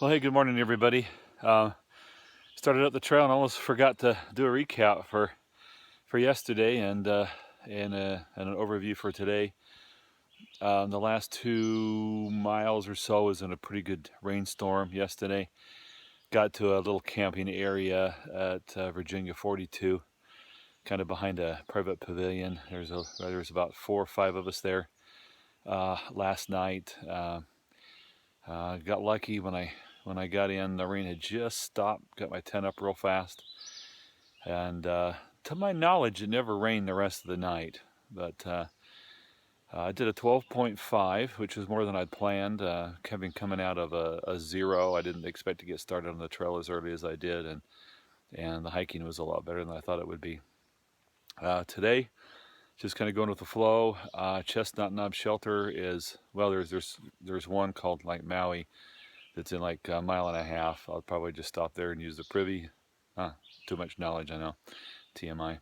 Well, hey, good morning, everybody. Started up the trail and almost forgot to do a recap for yesterday and an overview for today. The last 2 miles or so was in a pretty good rainstorm yesterday. Got to a little camping area at Virginia 42, kind of behind a private pavilion. There's about 4 or 5 of us there last night. Got lucky when I got in. The rain had just stopped. Got my tent up real fast, and to my knowledge, it never rained the rest of the night. But I did a 12.5, which was more than I'd planned. Coming out of a 0, I didn't expect to get started on the trail as early as I did, and the hiking was a lot better than I thought it would be. Today, just kind of going with the flow. Chestnut Knob Shelter is, well, there's one called like Maui that's in like a mile and a half. I'll probably just stop there and use the privy. Too much knowledge, I know. TMI.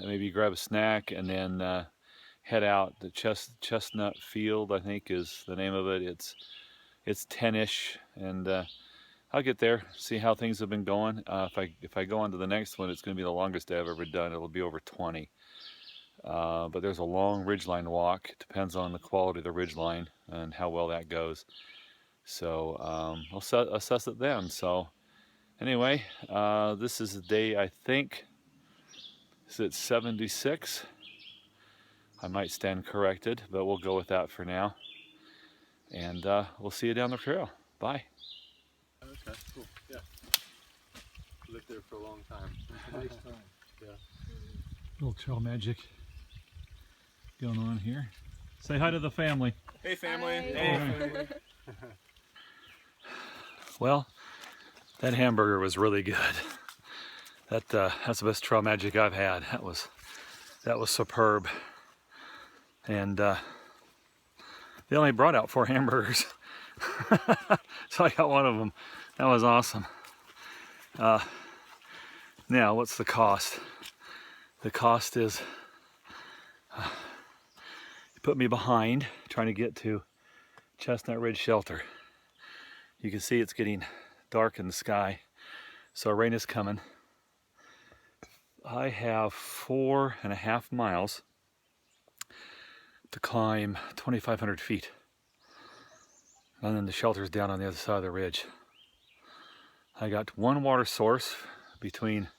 Maybe grab a snack and then head out. The Chestnut Field, I think, is the name of it. It's 10-ish, and I'll get there, see how things have been going. If I go on to the next one, it's going to be the longest day I've ever done. It'll be over 20. But there's a long ridgeline walk. It depends on the quality of the ridgeline and how well that goes. So I'll assess it then. So anyway, this is the day, I think, is it 76? I might stand corrected, but we'll go with that for now. And we'll see you down the trail. Bye. Okay, cool. Yeah. Lived there for a long time. Nice time. Yeah. Little trail magic going on here. Say hi to the family. Hey, family. Hi. Hey, family. Well, that hamburger was really good. That's the best trail magic I've had. That was superb. And they only brought out 4 hamburgers, so I got one of them. That was awesome. Now, what's the cost? The cost is you put me behind trying to get to Chestnut Ridge Shelter. You can see it's getting dark in the sky, so rain is coming. I have 4.5 miles to climb 2,500 feet, and then the shelter's down on the other side of the ridge. I got one water source between,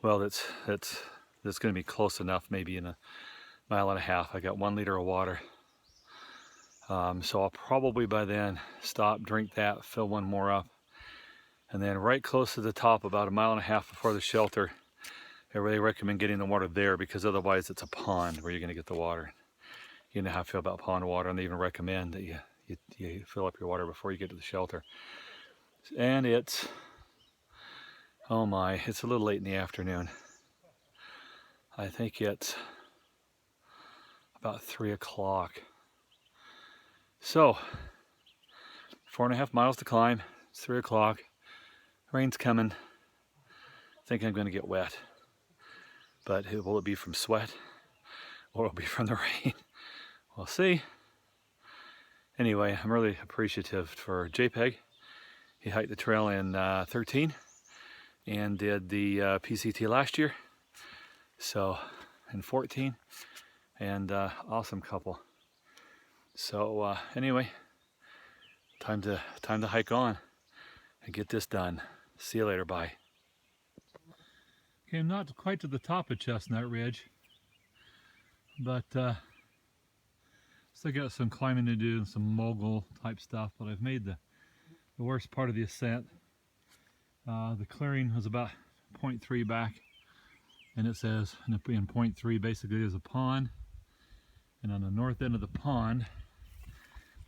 well, that's going to be close enough, maybe in a mile and a half. I got 1 liter of water. So I'll probably by then stop, drink that, fill one more up. And then right close to the top, about a mile and a half before the shelter, I really recommend getting the water there, because otherwise it's a pond where you're going to get the water. You know how I feel about pond water, and they even recommend that you fill up your water before you get to the shelter. And it's, oh my, it's a little late in the afternoon. I think it's about 3 o'clock. So, 4.5 miles to climb. It's 3 o'clock. Rain's coming. I think I'm going to get wet. But will it be from sweat, or will it be from the rain? We'll see. Anyway, I'm really appreciative for JPEG. He hiked the trail in 13 and did the PCT last year. So, in 14. And awesome couple. So anyway, time to hike on and get this done. See you later. Bye. Okay, I'm not quite to the top of Chestnut Ridge, but still got some climbing to do and some mogul type stuff. But I've made the worst part of the ascent. The clearing was about 0.3 back, and it says in 0.3 basically is a pond, and on the north end of the pond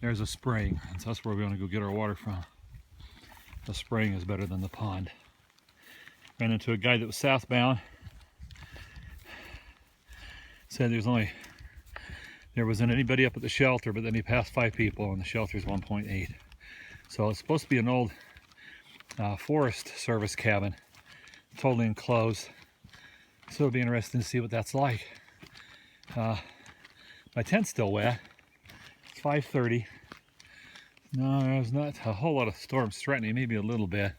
there's a spring, and so that's where we're going to go get our water from. The spring is better than the pond. Ran into a guy that was southbound. Said there wasn't anybody up at the shelter, but then he passed 5 people, and the shelter's 1.8. So it's supposed to be an old Forest Service cabin, totally enclosed. So it'll be interesting to see what that's like. My tent's still wet. It's 5:30. No, there's not a whole lot of storms threatening, maybe a little bit.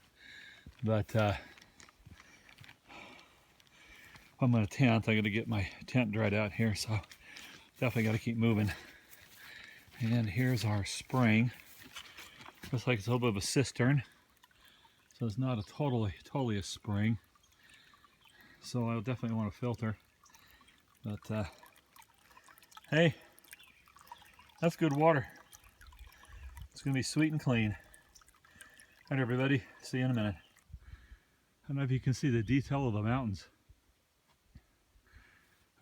But I'm going to tent. I got to get my tent dried out here, so definitely got to keep moving. And here's our spring. Looks like it's a little bit of a cistern, so it's not a totally a spring. So I'll definitely want to filter. But hey, that's good water. It's going to be sweet and clean. All right, everybody. See you in a minute. I don't know if you can see the detail of the mountains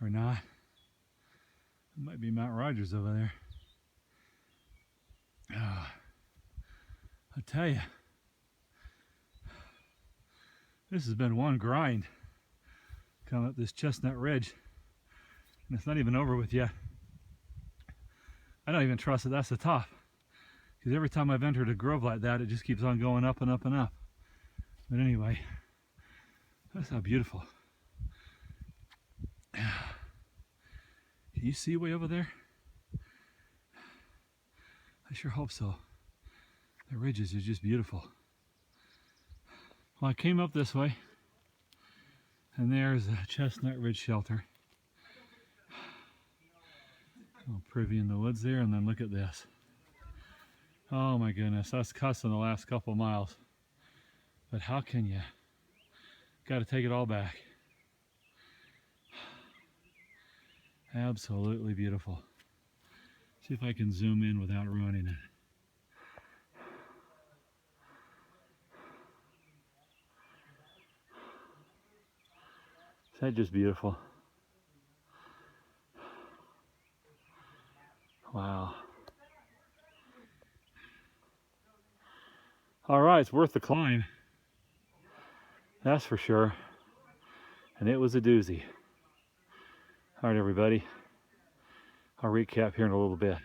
or not. It might be Mount Rogers over there. I tell you, this has been one grind coming up this Chestnut Ridge, and it's not even over with yet. I don't even trust that that's the top, because every time I've entered a grove like that, it just keeps on going up and up and up. But anyway, that's how beautiful. Can you see way over there? I sure hope so. The ridges are just beautiful. Well, I came up this way, and there's a Chestnut Ridge shelter. Little privy in the woods there, and then look at this. Oh my goodness, that's cussing the last couple miles. But how can you? Got to take it all back. Absolutely beautiful. See if I can zoom in without ruining it. Is that just beautiful? Wow. All right, it's worth the climb. That's for sure. And it was a doozy. All right, everybody. I'll recap here in a little bit.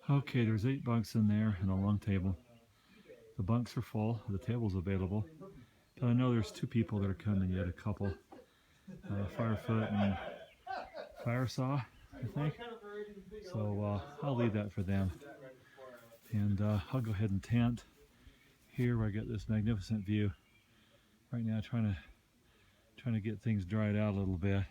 Okay, there's 8 bunks in there and a long table. The bunks are full, the table's available. But I know there's 2 people that are coming yet, a couple. Firefoot and Firesaw, I think. So I'll leave that for them. And I'll go ahead and tent here where I get this magnificent view. Right now trying to get things dried out a little bit.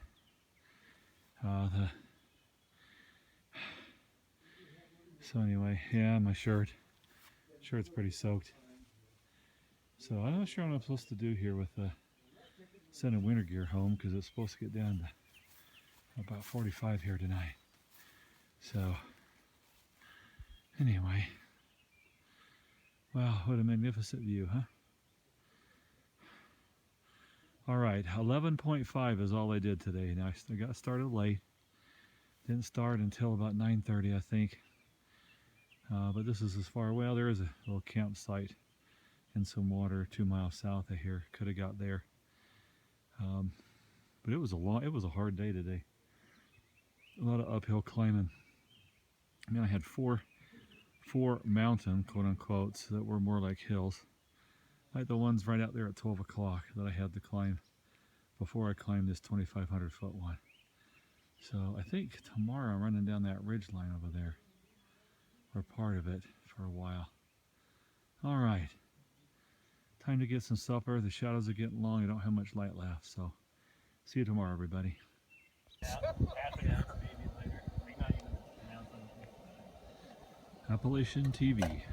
So anyway, yeah, my shirt's pretty soaked. So I'm not sure what I'm supposed to do here with sending winter gear home, because it's supposed to get down to about 45 here tonight. So anyway, wow, what a magnificent view, huh? All right, 11.5 is all I did today. Now I got started late. Didn't start until about 9:30, I think. But this is as far, well, there is a little campsite and some water 2 miles south of here. Could have got there. But it was a hard day today. A lot of uphill climbing. I mean, I had four mountain, quote unquote, that were more like hills. Like the ones right out there at 12 o'clock that I had to climb before I climbed this 2,500 foot one. So I think tomorrow I'm running down that ridge line over there, or part of it, for a while. All right, time to get some supper. The shadows are getting long. I don't have much light left, so see you tomorrow, everybody. Appalachian TV.